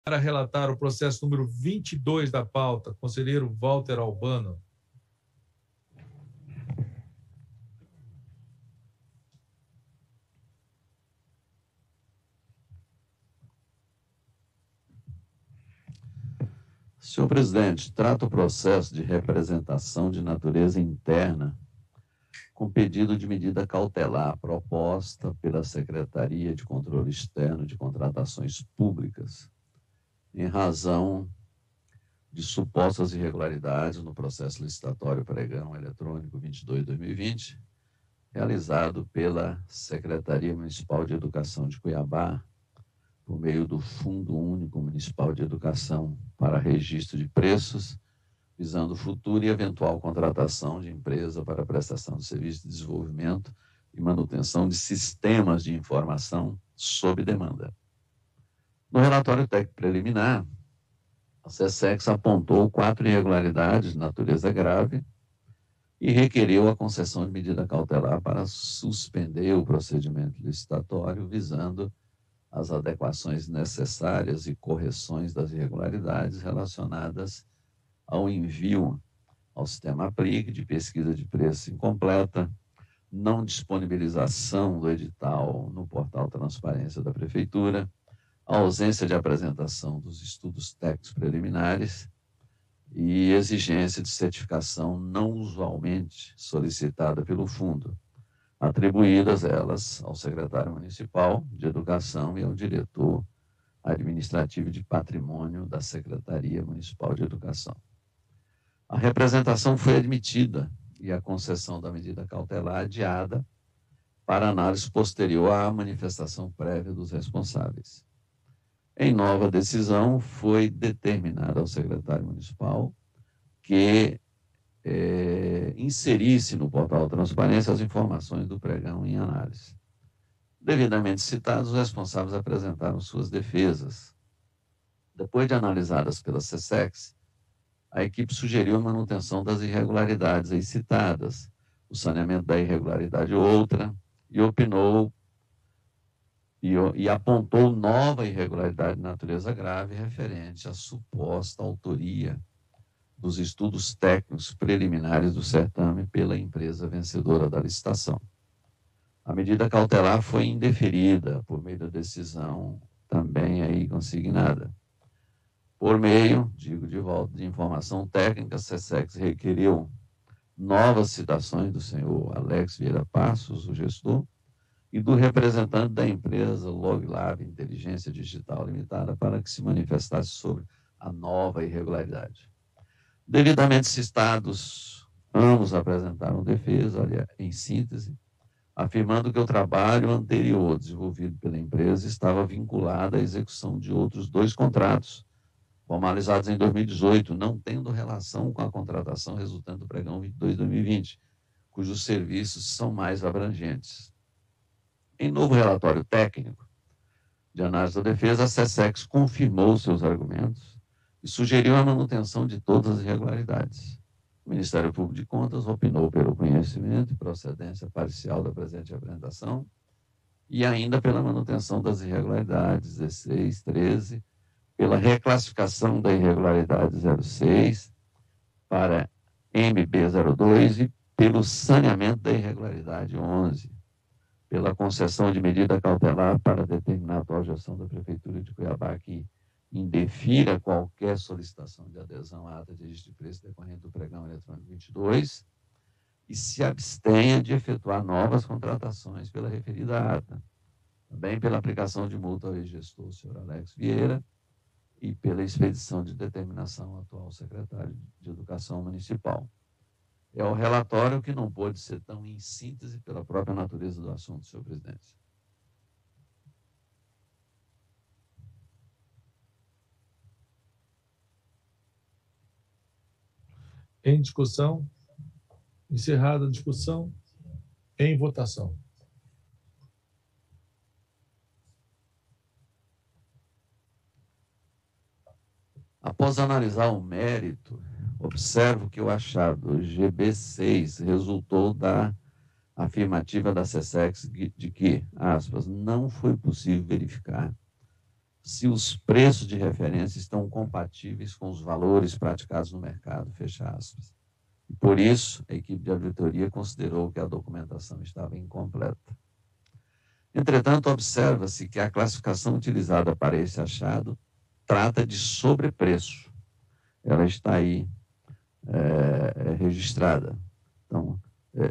Para relatar o processo número 22 da pauta, conselheiro Walter Albano. Senhor presidente, trata o processo de representação de natureza interna com pedido de medida cautelar proposta pela Secretaria de Controle Externo de Contratações Públicas, em razão de supostas irregularidades no processo licitatório pregão eletrônico 22/2020, realizado pela Secretaria Municipal de Educação de Cuiabá, por meio do Fundo Único Municipal de Educação para registro de preços, visando futura e eventual contratação de empresa para prestação de serviço de desenvolvimento e manutenção de sistemas de informação sob demanda. No relatório técnico preliminar, a SESEX apontou 4 irregularidades de natureza grave e requeriu a concessão de medida cautelar para suspender o procedimento licitatório, visando as adequações necessárias e correções das irregularidades relacionadas ao envio ao sistema APLIC de pesquisa de preço incompleta, não disponibilização do edital no portal Transparência da Prefeitura, a ausência de apresentação dos estudos técnicos preliminares e exigência de certificação não usualmente solicitada pelo fundo, atribuídas elas ao secretário municipal de Educação e ao diretor administrativo de patrimônio da Secretaria Municipal de Educação. A representação foi admitida e a concessão da medida cautelar adiada para análise posterior à manifestação prévia dos responsáveis. Em nova decisão, foi determinado ao secretário municipal que inserisse no portal Transparência as informações do pregão em análise. Devidamente citados, os responsáveis apresentaram suas defesas. Depois de analisadas pela SESEX, a equipe sugeriu a manutenção das irregularidades aí citadas, o saneamento da irregularidade outra, e opinou e apontou nova irregularidade de natureza grave referente à suposta autoria dos estudos técnicos preliminares do certame pela empresa vencedora da licitação. A medida cautelar foi indeferida por meio da decisão também aí consignada. Por meio, digo de volta, de informação técnica, a SESEX requeriu novas citações do senhor Alex Vieira Passos, o gestor, e do representante da empresa Loglab Inteligência Digital Limitada para que se manifestasse sobre a nova irregularidade. Devidamente citados, ambos apresentaram defesa, olha, em síntese, afirmando que o trabalho anterior desenvolvido pela empresa estava vinculado à execução de outros 2 contratos, formalizados em 2018, não tendo relação com a contratação resultante do pregão 22/2020, cujos serviços são mais abrangentes. Em novo relatório técnico de análise da defesa, a SESEX confirmou seus argumentos e sugeriu a manutenção de todas as irregularidades. O Ministério Público de Contas opinou pelo conhecimento e procedência parcial da presente apresentação e ainda pela manutenção das irregularidades 16, 13, pela reclassificação da irregularidade 06 para MB02 e pelo saneamento da irregularidade 11, pela concessão de medida cautelar para determinar a atual gestão da Prefeitura de Cuiabá que indefira qualquer solicitação de adesão à ata de registro de preço decorrente do pregão eletrônico 22 e se abstenha de efetuar novas contratações pela referida ata. Também pela aplicação de multa ao ex-gestor, o senhor Alex Vieira, e pela expedição de determinação ao atual secretário de Educação Municipal. É o relatório que não pôde ser tão em síntese pela própria natureza do assunto, senhor presidente. Em discussão, encerrada a discussão, em votação. Após analisar o mérito, observo que o achado GB6 resultou da afirmativa da SESEX de que, aspas, não foi possível verificar se os preços de referência estão compatíveis com os valores praticados no mercado, fecha aspas. E por isso, a equipe de auditoria considerou que a documentação estava incompleta. Entretanto, observa-se que a classificação utilizada para esse achado trata de sobrepreço. Ela está aí registrada. Então,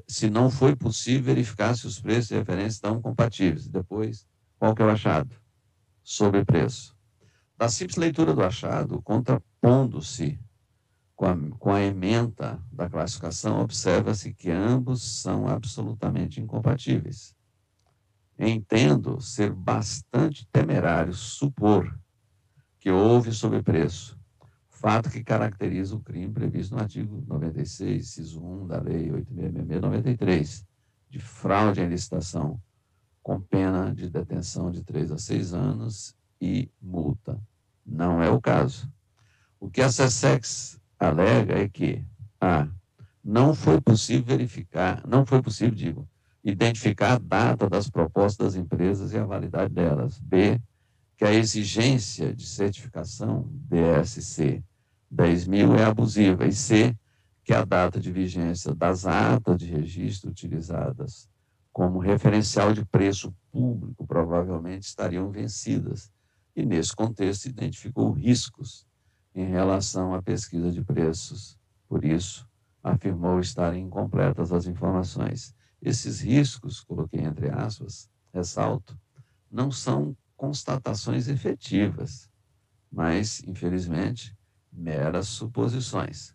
se não foi possível verificar se os preços de referência estão compatíveis. Depois, qual que é o achado? Sobrepreço. Da simples leitura do achado, contrapondo-se com a ementa da classificação, observa-se que ambos são absolutamente incompatíveis. Entendo ser bastante temerário supor que houve sobrepreço, fato que caracteriza o crime previsto no artigo 96, inciso 1 da Lei 8.666/93, de fraude em licitação, com pena de detenção de 3 a 6 anos e multa. Não é o caso. O que a SESEX alega é que não foi possível identificar a data das propostas das empresas e a validade delas. B, que a exigência de certificação DSC 10.000 é abusiva. E C, que a data de vigência das atas de registro utilizadas como referencial de preço público provavelmente estariam vencidas. E, nesse contexto, identificou riscos em relação à pesquisa de preços. Por isso, afirmou estarem incompletas as informações. Esses riscos, coloquei entre aspas, ressalto, não são constatações efetivas, mas, infelizmente, meras suposições.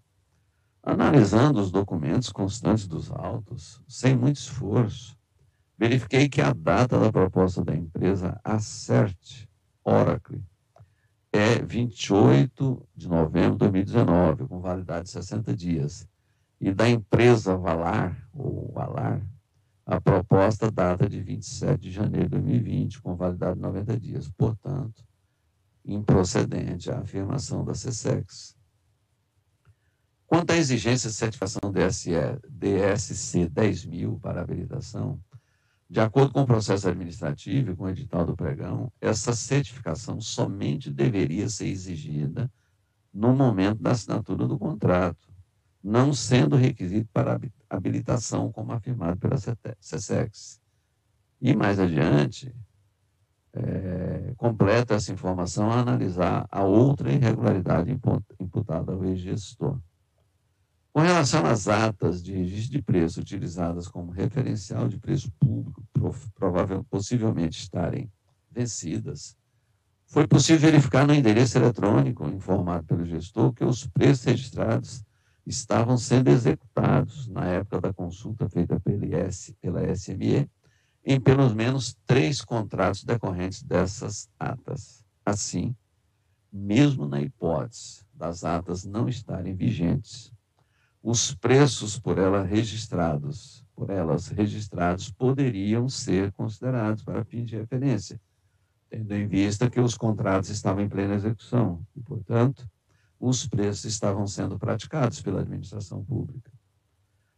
Analisando os documentos constantes dos autos, sem muito esforço, verifiquei que a data da proposta da empresa Acert Oracle é 28 de novembro de 2019, com validade de 60 dias. E da empresa Valar, ou Valar, a proposta data de 27 de janeiro de 2020, com validade de 90 dias. Portanto, improcedente a afirmação da SESEX. Quanto à exigência de certificação DSC 10.000 para habilitação, de acordo com o processo administrativo e com o edital do pregão, essa certificação somente deveria ser exigida no momento da assinatura do contrato, não sendo requisito para habilitação, como afirmado pela SESEX. E mais adiante, completa essa informação a analisar a outra irregularidade imputada ao ex-gestor. Com relação às atas de registro de preço utilizadas como referencial de preço público, possivelmente estarem vencidas, foi possível verificar no endereço eletrônico informado pelo gestor que os preços registrados estavam sendo executados na época da consulta feita pela SME em pelo menos 3 contratos decorrentes dessas atas. Assim, mesmo na hipótese das atas não estarem vigentes, os preços por elas registrados poderiam ser considerados para fins de referência, tendo em vista que os contratos estavam em plena execução e, portanto, os preços estavam sendo praticados pela administração pública.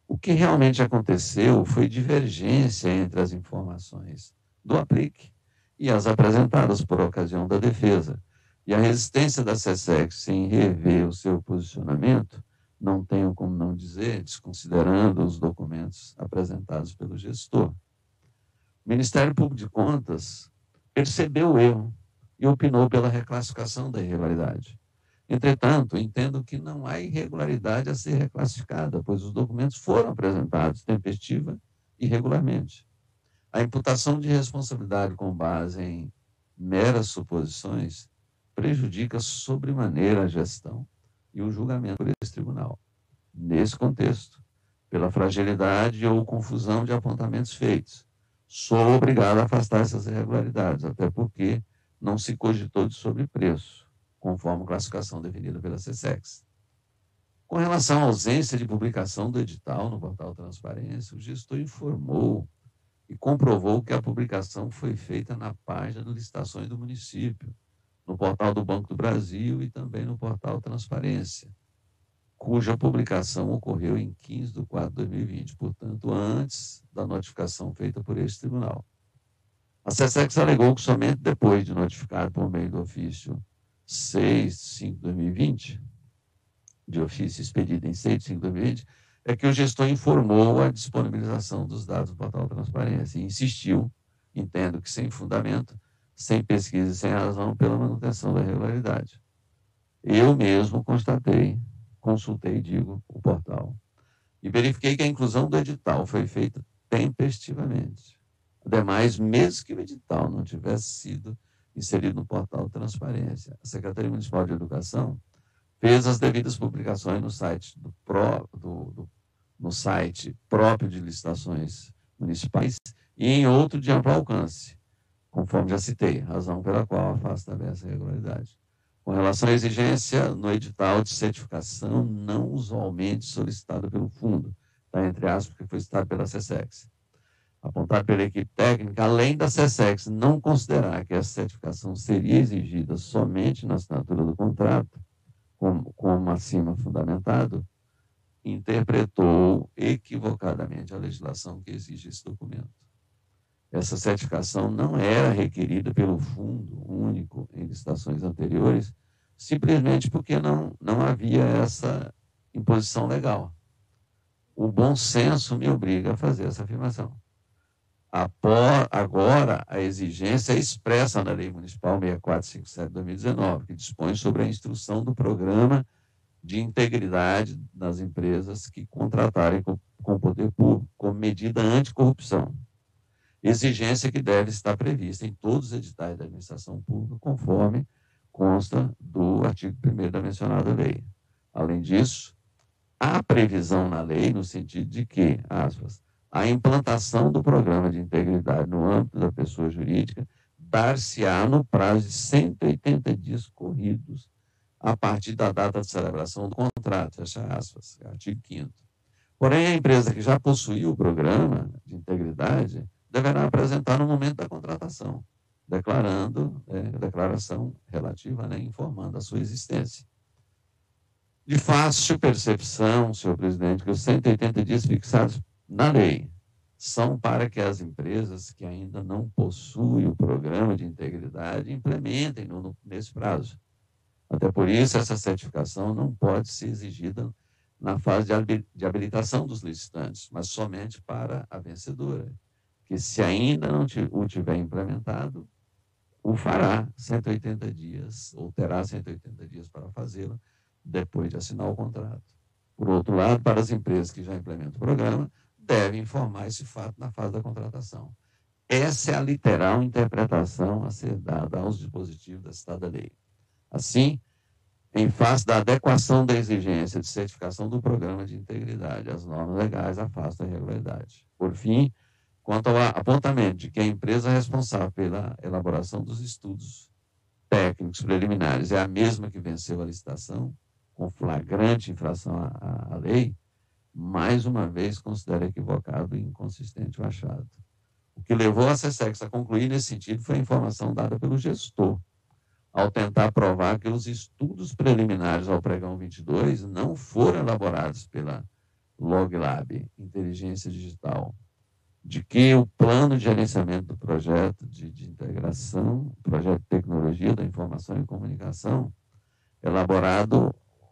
O que realmente aconteceu foi divergência entre as informações do aplique e as apresentadas por ocasião da defesa, e a resistência da SESEX em rever o seu posicionamento, não tenho como não dizer, desconsiderando os documentos apresentados pelo gestor. O Ministério Público de Contas percebeu o erro e opinou pela reclassificação da irregularidade. Entretanto, entendo que não há irregularidade a ser reclassificada, pois os documentos foram apresentados tempestiva e regularmente. A imputação de responsabilidade com base em meras suposições prejudica sobremaneira a gestão e o julgamento por esse tribunal. Nesse contexto, pela fragilidade ou confusão de apontamentos feitos, sou obrigado a afastar essas irregularidades, até porque não se cogitou de sobrepreço, conforme a classificação definida pela SESEX. Com relação à ausência de publicação do edital no portal Transparência, o gestor informou e comprovou que a publicação foi feita na página de licitações do município, no portal do Banco do Brasil e também no portal Transparência, cuja publicação ocorreu em 15 de 4 de 2020, portanto, antes da notificação feita por este tribunal. A SESEX alegou que somente depois de notificado por meio do ofício 6/5/2020, de ofício expedido em 6/5/2020, é que o gestor informou a disponibilização dos dados do portal Transparência e insistiu, entendo que sem fundamento, sem pesquisa e sem razão, pela manutenção da regularidade. Eu mesmo consultei, o portal e verifiquei que a inclusão do edital foi feita tempestivamente. Ademais, mesmo que o edital não tivesse sido inserido no portal Transparência, a Secretaria Municipal de Educação fez as devidas publicações no site no site próprio de licitações municipais e em outro de amplo alcance, conforme já citei, razão pela qual afasta essa irregularidade. Com relação à exigência no edital de certificação não usualmente solicitada pelo fundo, tá, entre aspas, que foi citado pela SESEX, apontado pela equipe técnica, além da SESEX não considerar que essa certificação seria exigida somente na assinatura do contrato, como acima fundamentado, interpretou equivocadamente a legislação que exige esse documento. Essa certificação não era requerida pelo Fundo Único em licitações anteriores, simplesmente porque não havia essa imposição legal. O bom senso me obriga a fazer essa afirmação. Agora, a exigência é expressa na Lei Municipal 6457/2019, que dispõe sobre a instrução do programa de integridade das empresas que contratarem com o poder público como medida anticorrupção. Exigência que deve estar prevista em todos os editais da administração pública, conforme consta do artigo 1º da mencionada lei. Além disso, há previsão na lei no sentido de que, aspas, a implantação do programa de integridade no âmbito da pessoa jurídica dar-se-á no prazo de 180 dias corridos a partir da data de celebração do contrato, fecha aspas, artigo 5º. Porém, a empresa que já possuiu o programa de integridade deverá apresentar no momento da contratação, declaração relativa, informando a sua existência. De fácil percepção, senhor presidente, que os 180 dias fixados na lei são para que as empresas que ainda não possuem o programa de integridade implementem nesse prazo. Até por isso, essa certificação não pode ser exigida na fase de habilitação dos licitantes, mas somente para a vencedora, que se ainda não o tiver implementado, o fará 180 dias, ou terá 180 dias para fazê-lo, depois de assinar o contrato. Por outro lado, para as empresas que já implementam o programa, devem informar esse fato na fase da contratação. Essa é a literal interpretação a ser dada aos dispositivos da citada lei. Assim, em face da adequação da exigência de certificação do programa de integridade às normas legais, afasta a irregularidade. Por fim, quanto ao apontamento de que a empresa responsável pela elaboração dos estudos técnicos preliminares é a mesma que venceu a licitação, com flagrante infração à lei, mais uma vez considero equivocado e inconsistente o achado. O que levou a SESEX a concluir nesse sentido foi a informação dada pelo gestor, ao tentar provar que os estudos preliminares ao pregão 22 não foram elaborados pela LogLab, Inteligência Digital, de que o plano de gerenciamento do projeto de integração, projeto de tecnologia da informação e comunicação,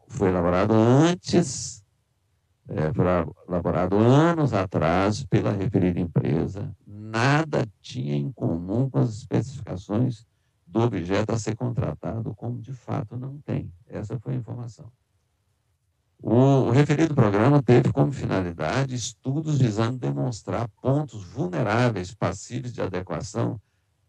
foi elaborado anos atrás pela referida empresa, nada tinha em comum com as especificações do objeto a ser contratado, como de fato não tem. Essa foi a informação. O referido programa teve como finalidade estudos visando demonstrar pontos vulneráveis passíveis de adequação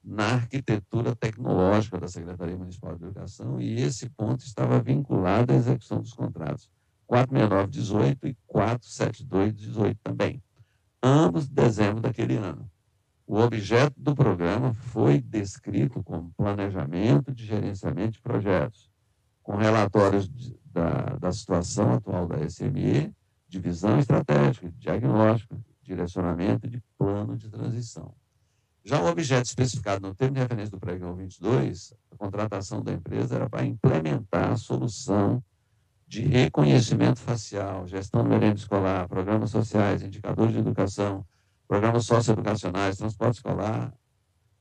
na arquitetura tecnológica da Secretaria Municipal de Educação, e esse ponto estava vinculado à execução dos contratos 469/18 e 472/18 também, ambos de dezembro daquele ano. O objeto do programa foi descrito como planejamento de gerenciamento de projetos, com relatórios da situação atual da SME, de visão estratégica, de diagnóstico, direcionamento e de plano de transição. Já o objeto especificado no termo de referência do pregão 22, a contratação da empresa era para implementar a solução de reconhecimento facial, gestão do merenda escolar, programas sociais, indicadores de educação, programas socioeducacionais, transporte escolar,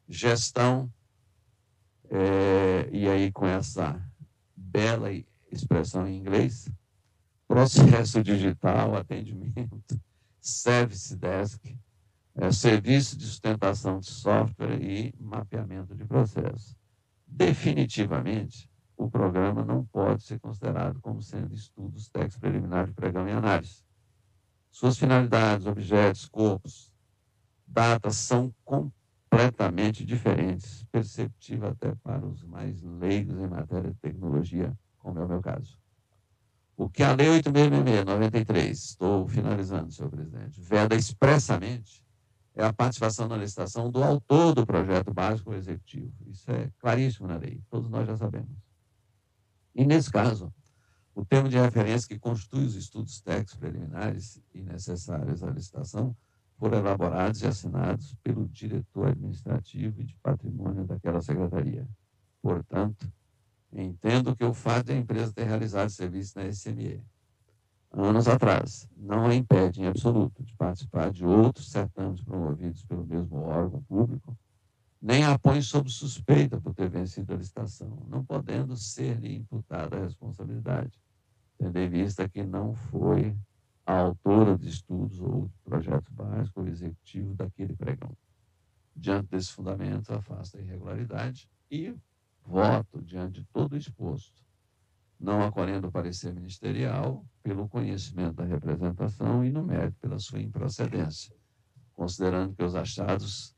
gestão, e aí com essa bela expressão em inglês, processo digital, atendimento, service desk, serviço de sustentação de software e mapeamento de processos. Definitivamente, o programa não pode ser considerado como sendo estudos técnicos preliminares de pregão e análise. Suas finalidades, objetos, corpos, datas são completamente diferentes, perceptível até para os mais leigos em matéria de tecnologia, como é o meu caso. O que a Lei 8.666/93, estou finalizando, senhor presidente, veda expressamente é a participação na licitação do autor do projeto básico ou executivo. Isso é claríssimo na lei, todos nós já sabemos. E, nesse caso, o termo de referência que constitui os estudos técnicos preliminares e necessários à licitação foram elaborados e assinados pelo diretor administrativo e de patrimônio daquela secretaria. Portanto, entendo que o fato de a empresa ter realizado serviço na SME anos atrás não a impede em absoluto de participar de outros certames promovidos pelo mesmo órgão público, nem a põe sob suspeita por ter vencido a licitação, não podendo ser-lhe imputada a responsabilidade, tendo em vista que não foi a autora de estudos ou de projetos básicos ou executivos daquele pregão. Diante desse fundamento, afasta a irregularidade e voto diante de todo o exposto, não acolhendo o parecer ministerial pelo conhecimento da representação e no mérito pela sua improcedência, considerando que os achados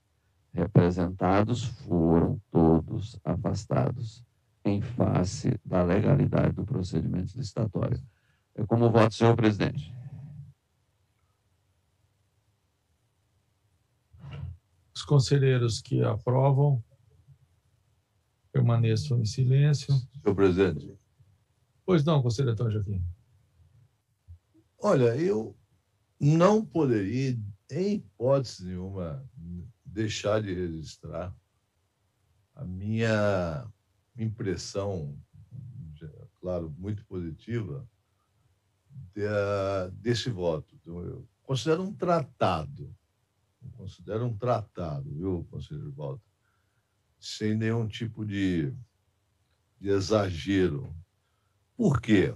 representados foram todos afastados em face da legalidade do procedimento licitatório. É como voto, senhor presidente. Os conselheiros que aprovam permaneçam em silêncio. Senhor presidente. Pois não, conselheiro Antônio Joaquim. Olha, eu não poderia, em hipótese nenhuma, deixar de registrar a minha impressão, claro, muito positiva, desse voto. Então, eu considero um tratado, viu, conselheiro Walter? Sem nenhum tipo de exagero. Por quê?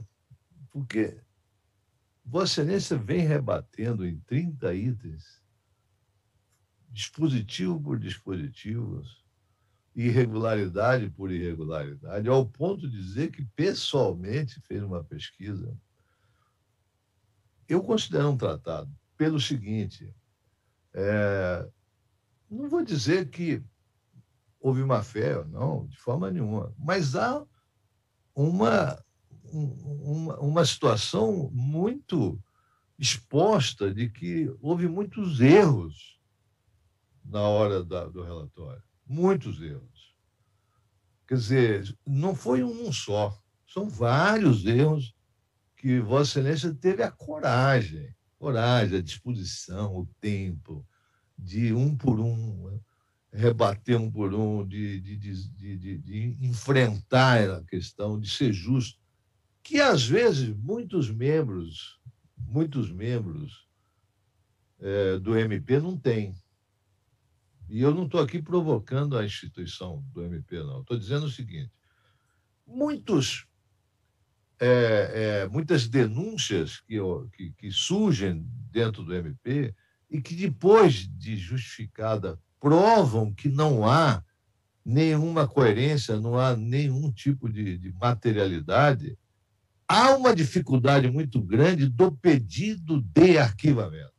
Porque Vossa Excelência vem rebatendo em 30 itens, dispositivo por dispositivo, irregularidade por irregularidade, ao ponto de dizer que pessoalmente fez uma pesquisa. Eu considero um tratado pelo seguinte, não vou dizer que houve má fé, não, de forma nenhuma, mas há uma situação muito exposta de que houve muitos erros na hora do relatório. Muitos erros. Quer dizer, não foi um só, são vários erros que Vossa Excelência teve a coragem, a disposição, o tempo, de um por um, rebater um por um, de enfrentar a questão, de ser justo, que às vezes muitos membros do MP não têm. E eu não estou aqui provocando a instituição do MP, não. Estou dizendo o seguinte, muitas denúncias que surgem dentro do MP e que depois de justificada provam que não há nenhuma coerência, não há nenhum tipo de materialidade, há uma dificuldade muito grande do pedido de arquivamento.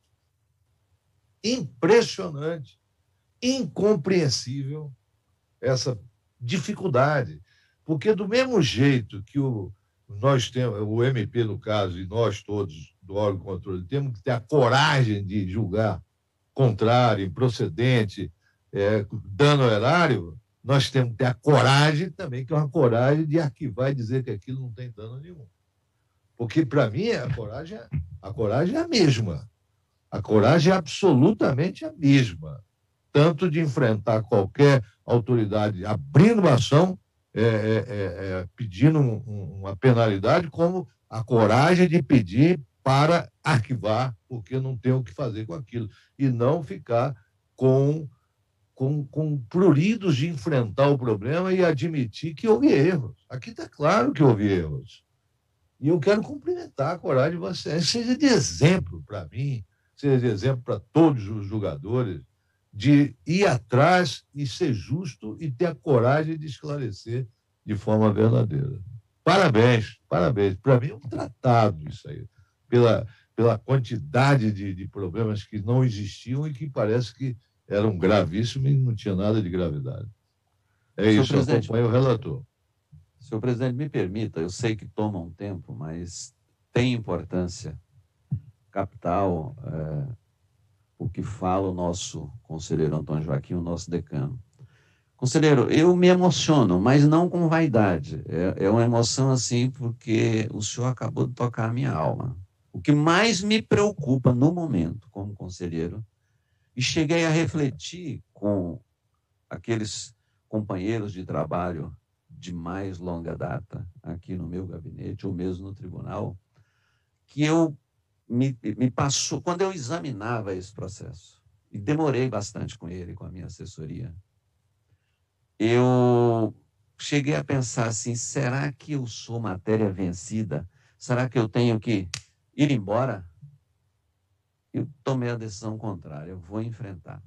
Impressionante, incompreensível essa dificuldade, porque do mesmo jeito que nós temos, o MP no caso, e nós todos do órgão de controle, temos que ter a coragem de julgar contrário, improcedente, dano ao erário, nós temos que ter a coragem também, que é uma coragem de arquivar e dizer que aquilo não tem dano nenhum. Porque, para mim, a coragem é a mesma. A coragem é absolutamente a mesma. Tanto de enfrentar qualquer autoridade abrindo uma ação, pedindo uma penalidade, como a coragem de pedir para arquivar, porque não tem o que fazer com aquilo. E não ficar com com pruridos de enfrentar o problema e admitir que houve erros. Aqui está claro que houve erros. E eu quero cumprimentar a coragem de vocês. Seja de exemplo para mim, seja de exemplo para todos os jogadores, de ir atrás e ser justo e ter a coragem de esclarecer de forma verdadeira. Parabéns, parabéns. Para mim é um tratado isso aí, pela quantidade de problemas que não existiam e que parece que eram gravíssimos e não tinha nada de gravidade. É isso, acompanho o relator. Senhor presidente, me permita, eu sei que toma um tempo, mas tem importância capital o que fala o nosso conselheiro Antônio Joaquim, o nosso decano. Conselheiro, eu me emociono, mas não com vaidade. É uma emoção assim, porque o senhor acabou de tocar a minha alma. O que mais me preocupa no momento, como conselheiro, e cheguei a refletir com aqueles companheiros de trabalho de mais longa data aqui no meu gabinete, ou mesmo no tribunal, que me passou, quando eu examinava esse processo, e demorei bastante com ele, com a minha assessoria, eu cheguei a pensar assim, será que eu sou matéria vencida? Será que eu tenho que ir embora? Eu tomei a decisão contrária, eu vou enfrentar.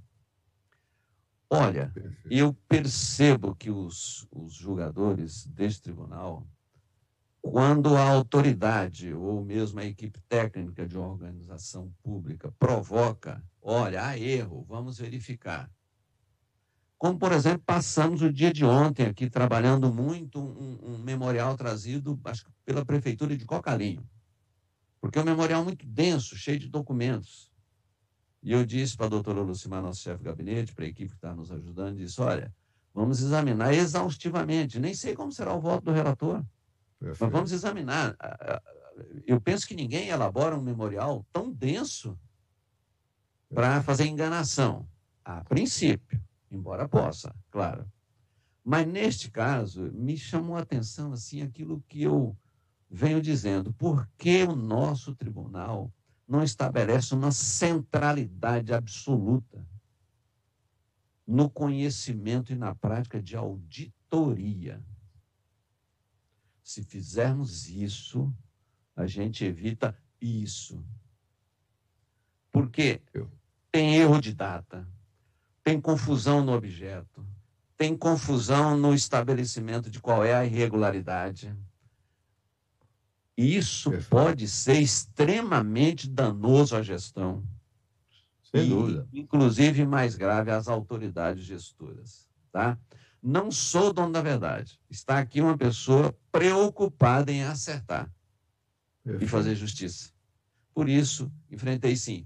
Olha, eu percebo que os julgadores deste tribunal, quando a autoridade ou mesmo a equipe técnica de uma organização pública provoca, olha, há erro, vamos verificar. Como, por exemplo, passamos o dia de ontem aqui trabalhando muito um memorial trazido, acho que pela Prefeitura de Cocalinho, porque é um memorial muito denso, cheio de documentos. E eu disse para a doutora Lucimar, nosso chefe de gabinete, para a equipe que está nos ajudando, disse, olha, vamos examinar exaustivamente, nem sei como será o voto do relator, mas vamos examinar. Eu penso que ninguém elabora um memorial tão denso para fazer enganação, a princípio, embora possa, claro. Mas, neste caso, me chamou a atenção assim, aquilo que eu venho dizendo, por que o nosso tribunal não estabelece uma centralidade absoluta no conhecimento e na prática de auditoria? Se fizermos isso, a gente evita isso. Porque tem erro de data, tem confusão no objeto, tem confusão no estabelecimento de qual é a irregularidade. Isso pode ser extremamente danoso à gestão. Sem dúvida. Inclusive, mais grave, às autoridades gestoras. Tá? Não sou dono da verdade. Está aqui uma pessoa preocupada em acertar e fazer justiça. Por isso, enfrentei sim.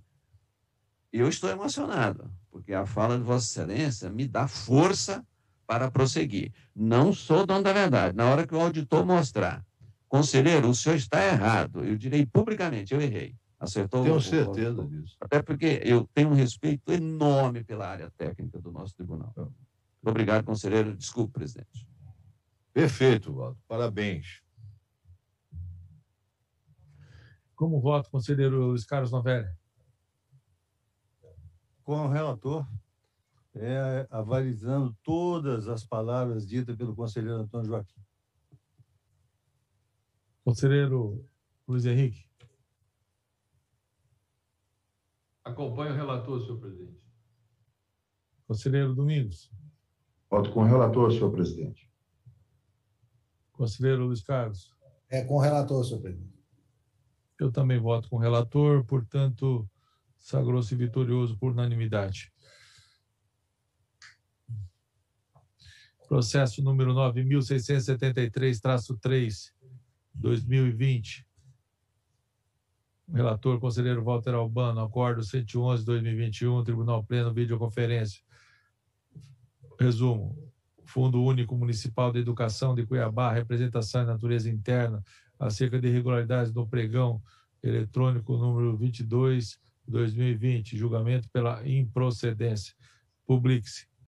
Eu estou emocionado, porque a fala de Vossa Excelência me dá força para prosseguir. Não sou dono da verdade. Na hora que o auditor mostrar, conselheiro, o senhor está errado, eu direi publicamente, eu errei. Acertou? Tenho certeza disso. Até porque eu tenho um respeito enorme pela área técnica do nosso tribunal. Muito obrigado, conselheiro. Desculpe, presidente. Perfeito, Waldo. Parabéns. Como voto, conselheiro Luiz Carlos Novelli? Com o relator, avalizando todas as palavras ditas pelo conselheiro Antônio Joaquim. Conselheiro Luiz Henrique? Acompanho o relator, senhor presidente. Conselheiro Domingos? Voto com o relator, senhor presidente. Conselheiro Luiz Carlos? Com o relator, senhor presidente. Eu também voto com o relator, portanto, sagrou-se vitorioso por unanimidade. Processo número 9.673-3, 2020. Relator, conselheiro Walter Albano, acordo 111/2021, Tribunal Pleno, videoconferência. Resumo. Fundo Único Municipal de Educação de Cuiabá, representação e natureza interna acerca de irregularidades do pregão eletrônico número 22/2020, julgamento pela improcedência. Publique-se.